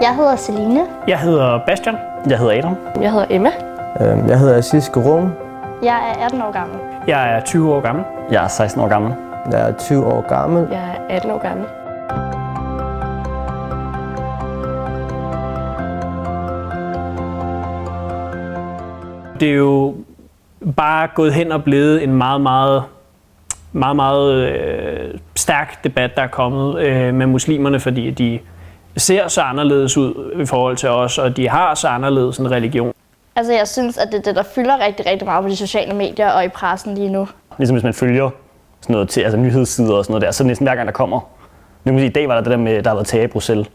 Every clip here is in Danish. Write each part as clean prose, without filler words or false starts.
Jeg hedder Celine. Jeg hedder Bastian. Jeg hedder Adam. Jeg hedder Emma. Jeg hedder Aziz Gorum. Jeg er 18 år gammel. Jeg er 20 år gammel. Jeg er 16 år gammel. Jeg er 20 år gammel. Jeg er 18 år gammel. Det er jo bare gået hen og blevet en meget stærk debat, der er kommet med muslimerne, fordi de ser så anderledes ud i forhold til os, og de har så anderledes en religion. Altså jeg synes, at det er det, der fylder rigtig, rigtig meget på de sociale medier og i pressen lige nu. Ligesom hvis man følger sådan noget til, altså nyhedssider og sådan noget der, så næsten hver gang der kommer. Nu kan man sige, i dag var der det der med, der har været terror i Bruxelles.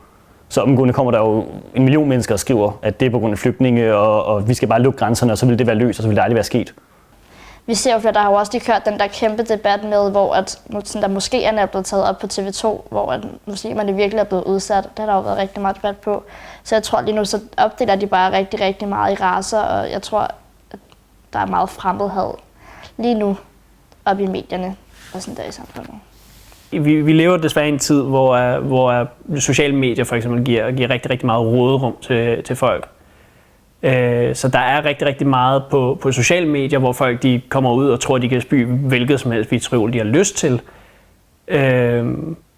Så omgående kommer der jo 1 million mennesker og skriver, at det er på grund af flygtninge, og vi skal bare lukke grænserne, og så vil det være løst, og så vil det aldrig være sket. Vi ser jo, at der har jo også lige kørt den der kæmpe debat med, hvor at, sådan der moskéerne er blevet taget op på TV2, hvor at muslimerne virkelig er blevet udsat. Det har der jo været rigtig meget debat på. Så jeg tror lige nu, så opdeler de bare rigtig, rigtig meget i racer, og jeg tror, at der er meget fremmedhad lige nu op i medierne og sådan der i samfundet. Vi lever desværre i en tid, hvor sociale medier for eksempel giver rigtig, rigtig meget råderum til folk. Så der er rigtig, rigtig meget på sociale medier, hvor folk de kommer ud og tror, de kan spy hvilket som helst vitriol, de har lyst til.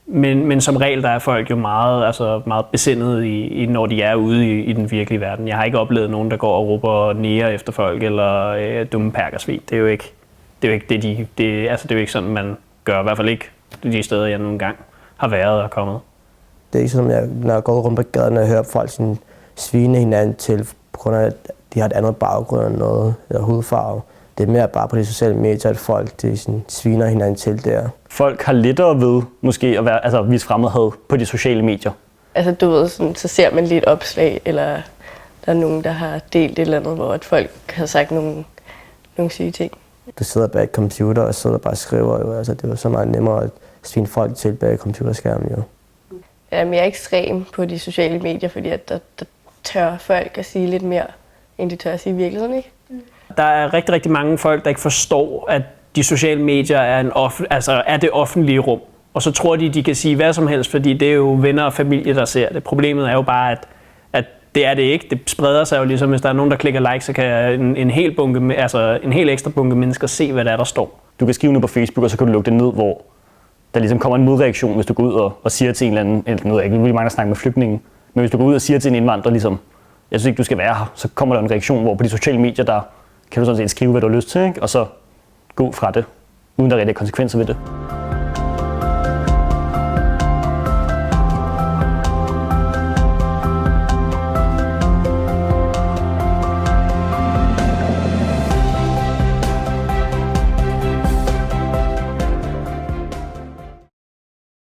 Men som regel der er folk jo meget besindet når de er ude i den virkelige verden. Jeg har ikke oplevet nogen, der går og råber nære efter folk eller dumme perkersvin. Det er jo ikke det er jo ikke sådan, man gør. I hvert fald ikke de steder, jeg nogle gang har været og kommet. Det er ikke sådan, når jeg går rundt på gaden og hører folk sådan svine hinanden til, på grund af, at de har et andet baggrund eller noget, eller hudfarve. Det er mere bare på de sociale medier, at folk de sådan sviner hinanden til der. Folk har lettere ved måske at vise fremmedhed på de sociale medier. Altså du ved, sådan, så ser man lige et opslag, eller der er nogen, der har delt et eller andet, hvor at folk har sagt nogle syge ting. Du sidder bag et computer og sidder bare og skriver. Jo. Altså, det er jo så meget nemmere at svine folk til bag computerskærmen. Jo. Jeg er mere ekstrem på de sociale medier, fordi at der tør folk at sige lidt mere, end de tør at sige i virkeligheden, ikke? Der er rigtig, rigtig mange folk, der ikke forstår, at de sociale medier er det offentlige rum. Og så tror de kan sige hvad som helst, fordi det er jo venner og familie, der ser det. Problemet er jo bare, at det er det ikke. Det spreder sig jo ligesom, hvis der er nogen, der klikker like, så kan en hel ekstra bunke mennesker se, hvad der står. Du kan skrive noget på Facebook, og så kan du lukke det ned, hvor der ligesom kommer en modreaktion, hvis du går ud og siger til en eller anden, eller noget, ikke vil mange, der snakker med flygtninge, men hvis du går ud og siger til en indvandrer, ligesom, jeg synes ikke, du skal være her, så kommer der en reaktion, hvor på de sociale medier, der kan du sådan set skrive, hvad du har lyst til, ikke? Og så gå fra det, uden der er rigtig konsekvenser ved det.